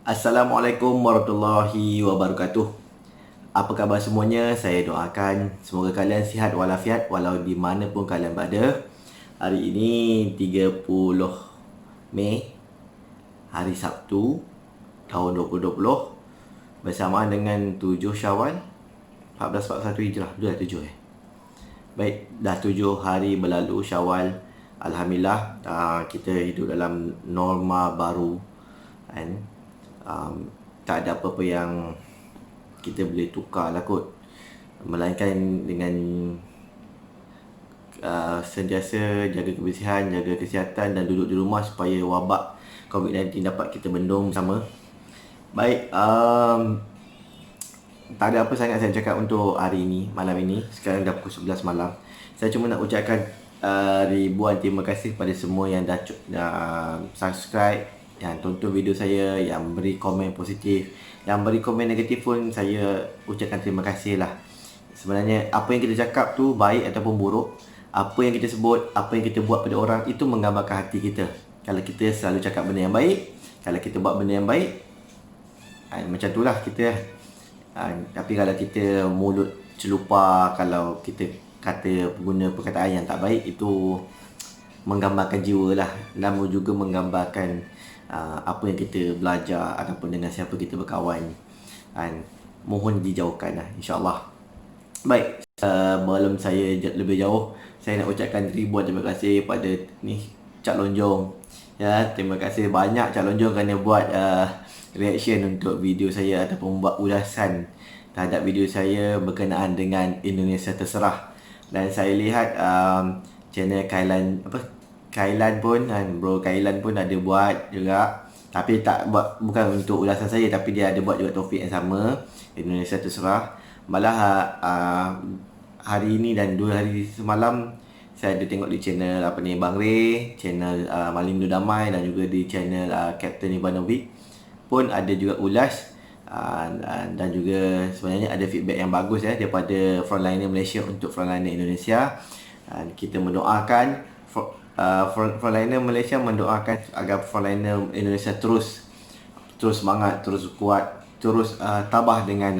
Assalamualaikum warahmatullahi wabarakatuh. Apa khabar semuanya? Saya doakan semoga kalian sihat walafiat walau di mana pun kalian berada. Hari ini 30 Mei, hari Sabtu, tahun 2020, bersamaan dengan 7 Syawal 1441 Hijrah. Dah 7 Baik, dah 7 hari berlalu Syawal. Alhamdulillah, kita hidup dalam norma baru kan. Tak ada apa-apa yang kita boleh tukar lah kot, melainkan dengan sentiasa jaga kebersihan, jaga kesihatan dan duduk di rumah supaya wabak COVID-19 dapat kita bendung bersama. Baik, tak ada apa sangat saya cakap untuk hari ini, malam ini. Sekarang dah pukul 11 malam. Saya cuma nak ucapkan ribuan terima kasih kepada semua yang dah subscribe, yang tonton video saya, yang beri komen positif, yang beri komen negatif pun saya ucapkan terima kasih lah. Sebenarnya apa yang kita cakap tu baik ataupun buruk, apa yang kita sebut, apa yang kita buat pada orang, itu menggambarkan hati kita. Kalau kita selalu cakap benda yang baik, kalau kita buat benda yang baik, macam tu lah kita. Tapi kalau kita mulut celupa, kalau kita guna perkataan yang tak baik, itu menggambarkan jiwa lah. Namun juga menggambarkan apa yang kita belajar ataupun dengan siapa kita berkawan. Mohon dijauhkan lah, insyaAllah. Baik, sebelum saya lebih jauh, saya nak ucapkan ribuan terima kasih pada Cak Lonjong. Ya, terima kasih banyak Cak Lonjong kerana buat reaction untuk video saya ataupun buat ulasan terhadap video saya berkenaan dengan Indonesia Terserah. Dan saya lihat channel Kailan pun, Bro Kailan pun ada buat juga. Tapi tak buat, bukan untuk ulasan saya, tapi dia ada buat juga topik yang sama, Indonesia Terserah. Malah hari ini dan 2 hari semalam saya ada tengok di channel Bang Ray, channel Malindo Damai, dan juga di channel Captain Ivanovic pun ada juga ulas. Dan juga sebenarnya ada feedback yang bagus daripada frontliner Malaysia untuk frontliner Indonesia. Kita mendoakan frontliner Malaysia mendoakan agar frontliner Indonesia terus semangat, terus kuat, terus tabah dengan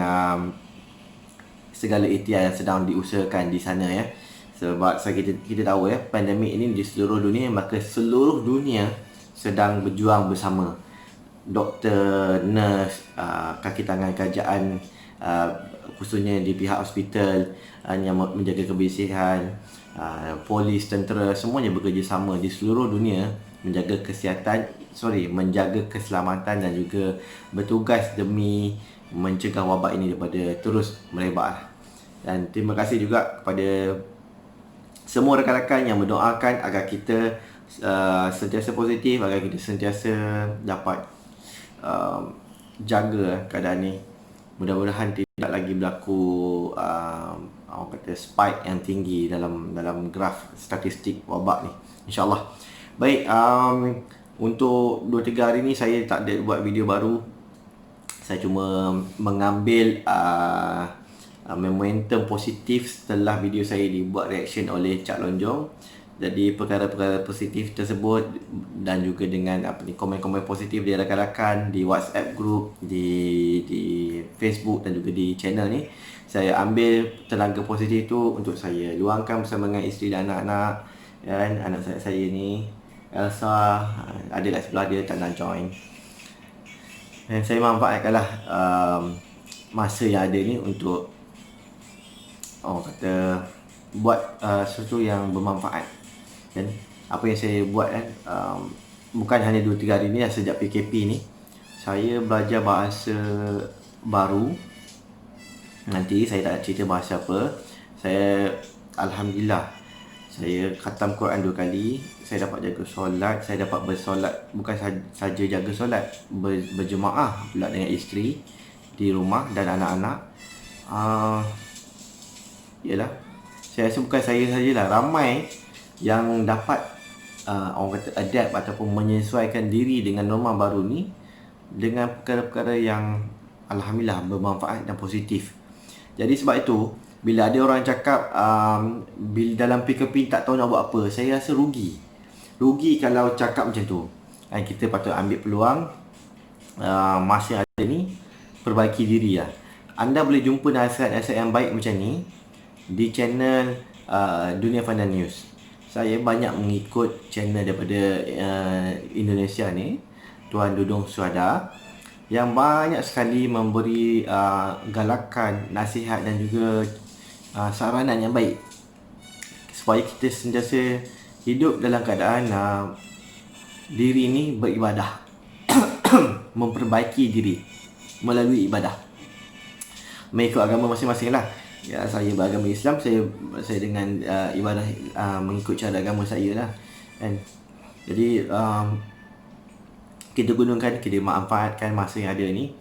segala ikhtiar yang sedang diusahakan di sana ya. Sebab kita tahu pandemik ini di seluruh dunia, maka seluruh dunia sedang berjuang bersama. Doktor, nurse, kaki tangan kerajaan, khususnya di pihak hospital yang menjaga kebersihan, polis, tentera, semuanya bekerjasama di seluruh dunia menjaga menjaga keselamatan dan juga bertugas demi mencegah wabak ini daripada terus melebar. Dan terima kasih juga kepada semua rakan-rakan yang mendoakan agar kita sentiasa positif, agar kita sentiasa dapat jaga keadaan ni. Mudah-mudahan tidak lagi berlaku orang kata spike yang tinggi dalam graf statistik wabak ni, insyaAllah. Baik, untuk 2-3 hari ni saya tak ada buat video baru. Saya cuma mengambil momentum positif setelah video saya dibuat reaction oleh Cak Lonjong. Jadi perkara-perkara positif tersebut dan juga dengan komen-komen positif dari rakan-rakan di WhatsApp group, di Facebook dan juga di channel ni, saya ambil tenaga positif tu untuk saya luangkan bersama dengan isteri dan anak-anak. Dan anak saya ni Elsa ada kat sebelah dia, tak nak join. Dan saya manfaatkanlah masa yang ada ni untuk buat sesuatu yang bermanfaat. Dan apa yang saya buat bukan hanya 2-3 hari ni, sejak PKP ni saya belajar bahasa baru. Nanti saya tak cerita bahasa apa. Saya Alhamdulillah, saya khatam Quran 2 kali. Saya dapat jaga solat, saya dapat bersolat, bukan saja jaga solat, berjemaah pula dengan isteri di rumah dan anak-anak. Yalah, saya rasa bukan saya sajalah, ramai yang dapat orang kata adapt ataupun menyesuaikan diri dengan norma baru ni dengan perkara-perkara yang Alhamdulillah bermanfaat dan positif. Jadi sebab itu, bila ada orang cakap bila dalam PKP tak tahu nak buat apa, saya rasa rugi kalau cakap macam tu. Kita patut ambil peluang masa yang ada ni, perbaiki diri lah. Anda boleh jumpa nasihat-nasihat yang baik macam ni di channel Dunia Fana News. Saya banyak mengikut channel daripada Indonesia ni, Tuan Dudung Suhada, yang banyak sekali memberi galakan, nasihat dan juga saranan yang baik supaya kita sentiasa hidup dalam keadaan diri ni beribadah, memperbaiki diri melalui ibadah, mengikut agama masing-masing lah. Ya, saya beragama Islam, saya dengan ibadah mengikut cara agama saya lah kan. Jadi kita gunakan, kita manfaatkan masa yang ada ni.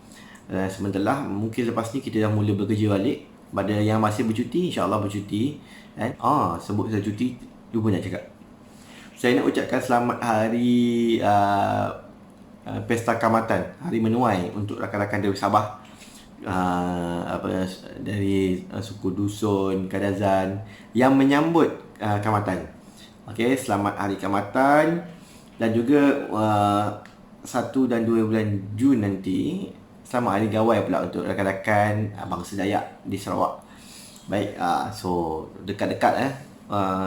Sementara mungkin lepas ni kita dah mula bekerja balik. Pada yang masih bercuti, insyaAllah bercuti kan. Sebut saya cuti, lupa nak cakap. Saya nak ucapkan selamat hari Pesta Kaamatan, Hari Menuai untuk rakan-rakan dari Sabah, dari suku Dusun, Kadazan yang menyambut Kaamatan. Okey, selamat Hari Kaamatan. Dan juga 1 dan 2 bulan Jun nanti selamat Hari Gawai pula untuk rakan-rakan bangsa Dayak di Sarawak. Baik, so dekat-dekat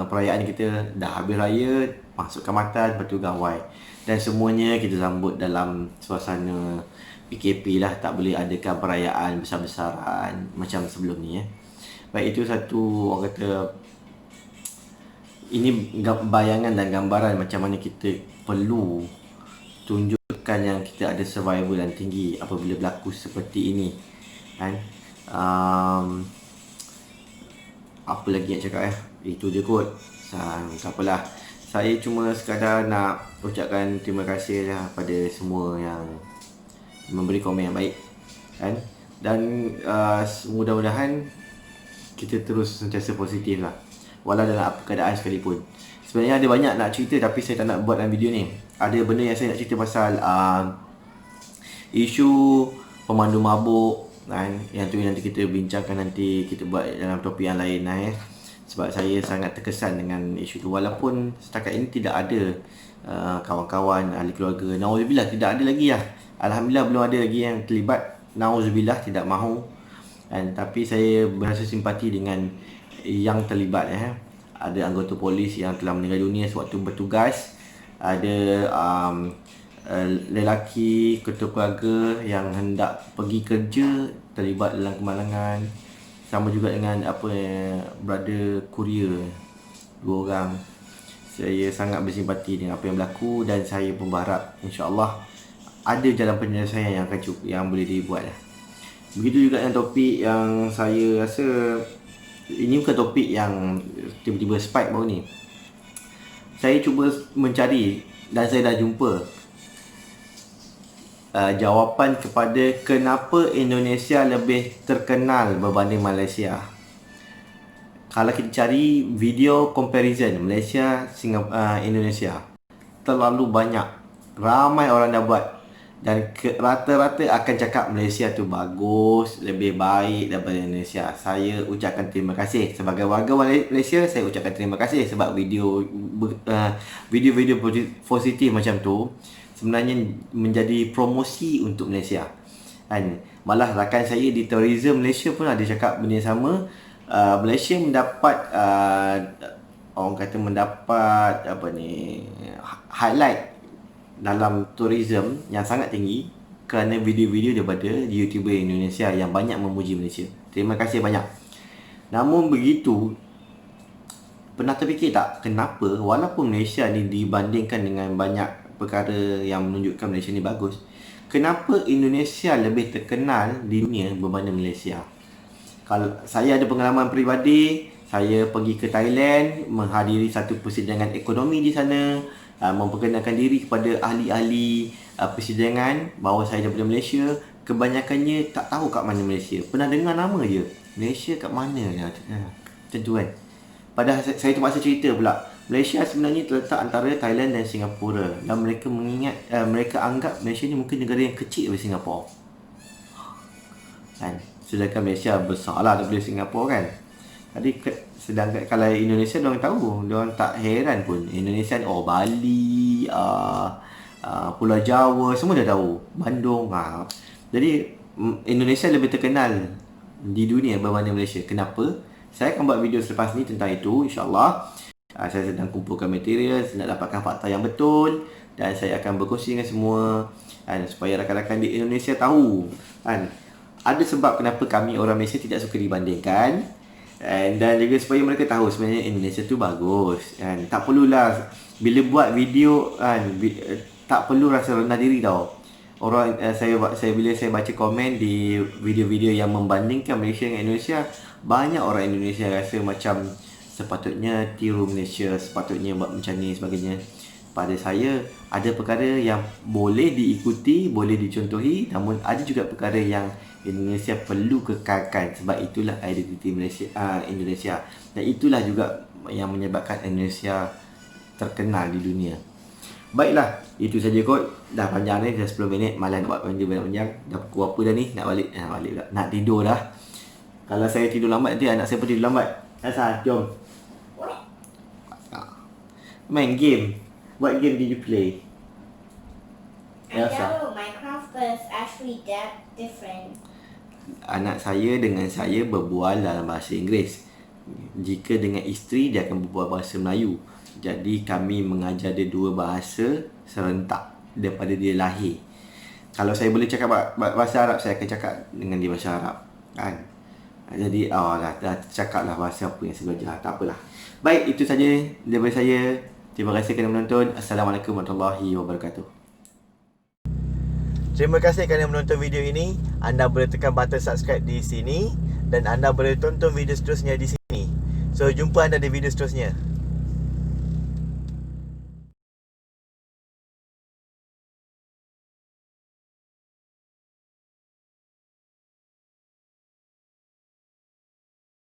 perayaan kita dah habis raya, masuk Kaamatan, lepas tu Gawai. Dan semuanya kita sambut dalam suasana PKP lah, tak boleh adakan perayaan besar-besaran macam sebelum ni. Baik, itu satu, orang kata, ini bayangan dan gambaran macam mana kita perlu tunjukkan yang kita ada survival yang tinggi apabila berlaku seperti ini kan. Apa lagi nak cakap itu je kot. Tak apalah. Saya cuma sekadar nak ucapkan terima kasih lah pada semua yang memberi komen yang baik kan. Dan mudah-mudahan kita terus sentiasa positif lah, walau dalam apa keadaan sekalipun. Sebenarnya ada banyak nak cerita tapi saya tak nak buat dalam video ni. Ada benda yang saya nak cerita pasal isu pemandu mabuk kan. Yang tu nanti kita bincangkan, nanti kita buat dalam topik yang lain lah Sebab saya sangat terkesan dengan isu tu. Walaupun setakat ini tidak ada kawan-kawan, ahli keluarga, na'udzubillah, tidak ada lagi lah. Alhamdulillah belum ada lagi yang terlibat. Na'udzubillah, tidak mahu kan. Tapi saya berasa simpati dengan yang terlibat Ada anggota polis yang telah meninggal dunia sewaktu bertugas. Ada lelaki ketua keluarga yang hendak pergi kerja terlibat dalam kemalangan. Sama juga dengan brother courier, 2 orang. Saya sangat bersimpati dengan apa yang berlaku dan saya pun berharap insya-Allah ada jalan penyelesaian yang boleh dibuat lah. Begitu juga dengan topik yang saya rasa ini bukan topik yang tiba-tiba spike baru ni. Saya cuba mencari dan saya dah jumpa jawapan kepada kenapa Indonesia lebih terkenal berbanding Malaysia. Kalau kita cari video comparison Malaysia, Indonesia, terlalu banyak, ramai orang dah buat. Dan rata-rata akan cakap Malaysia tu bagus, lebih baik daripada Indonesia. Saya ucapkan terima kasih. Sebagai warga Malaysia, saya ucapkan terima kasih sebab video-video positif macam tu sebenarnya menjadi promosi untuk Malaysia kan. Malah rakan saya di tourism Malaysia pun ada cakap benda yang sama. Malaysia mendapat orang kata mendapat highlight dalam tourism yang sangat tinggi kerana video-video daripada YouTuber Indonesia yang banyak memuji Malaysia. Terima kasih banyak. Namun begitu, pernah terfikir tak kenapa walaupun Malaysia ni dibandingkan dengan banyak perkara yang menunjukkan Malaysia ni bagus, kenapa Indonesia lebih terkenal di dunia berbanding Malaysia? Kalau saya ada pengalaman peribadi, saya pergi ke Thailand menghadiri satu persidangan ekonomi di sana, memperkenalkan diri kepada ahli-ahli persidangan bahawa saya daripada Malaysia. Kebanyakannya tak tahu kat mana Malaysia, pernah dengar nama je, Malaysia kat mana macam tu kan. Padahal saya terpaksa cerita pula, Malaysia sebenarnya terletak antara Thailand dan Singapura. Dan mereka anggap Malaysia ni mungkin negara yang kecil daripada Singapura kan. Sedangkan Malaysia besar lah daripada Singapura kan. Jadi sedangkan kalau Indonesia, diorang tahu, diorang tak heran pun. Indonesia ni Bali, Pulau Jawa, semua dah tahu. Bandung. Jadi Indonesia lebih terkenal di dunia berbanding Malaysia. Kenapa? Saya akan buat video selepas ni tentang itu, insyaAllah. Saya sedang kumpulkan material, saya nak dapatkan fakta yang betul, dan saya akan berkongsi dengan semua supaya rakan-rakan di Indonesia tahu ada sebab kenapa kami orang Malaysia tidak suka dibandingkan, dan juga supaya mereka tahu sebenarnya Indonesia tu bagus. Tak perlulah bila buat video tak perlu rasa rendah diri tau. Orang bila saya baca komen di video-video yang membandingkan Malaysia dengan Indonesia, banyak orang Indonesia rasa macam sepatutnya tiru Malaysia, sepatutnya buat macam ni sebagainya. Pada saya, ada perkara yang boleh diikuti, boleh dicontohi, namun ada juga perkara yang Indonesia perlu kekalkan, sebab itulah identiti Indonesia, dan itulah juga yang menyebabkan Indonesia terkenal di dunia. Baiklah, itu saja kot. Dah panjang ni, dah 10 minit. Malah nak buat panjang. Dah pukul apa dah ni? Nak balik pula. Nak tidur dah. Kalau saya tidur lambat, nanti anak saya pun tidur lambat. Elsa, jom. Main game. What game did you play? Elsa? Minecraft was actually that different. Anak saya dengan saya berbual dalam bahasa Inggeris. Jika dengan isteri, dia akan berbual bahasa Melayu. Jadi kami mengajar dia dua bahasa serentak daripada dia lahir. Kalau saya boleh cakap bahasa Arab, saya akan cakap dengan dia bahasa Arab, kan? Jadi dah cakaplah bahasa apa yang saya belajar. Tak apalah. Baik, itu saja daripada saya. Terima kasih kerana menonton. Assalamualaikum warahmatullahi wabarakatuh. Terima kasih kerana menonton video ini. Anda boleh tekan button subscribe di sini, dan anda boleh tonton video seterusnya di sini. So, jumpa anda di video seterusnya.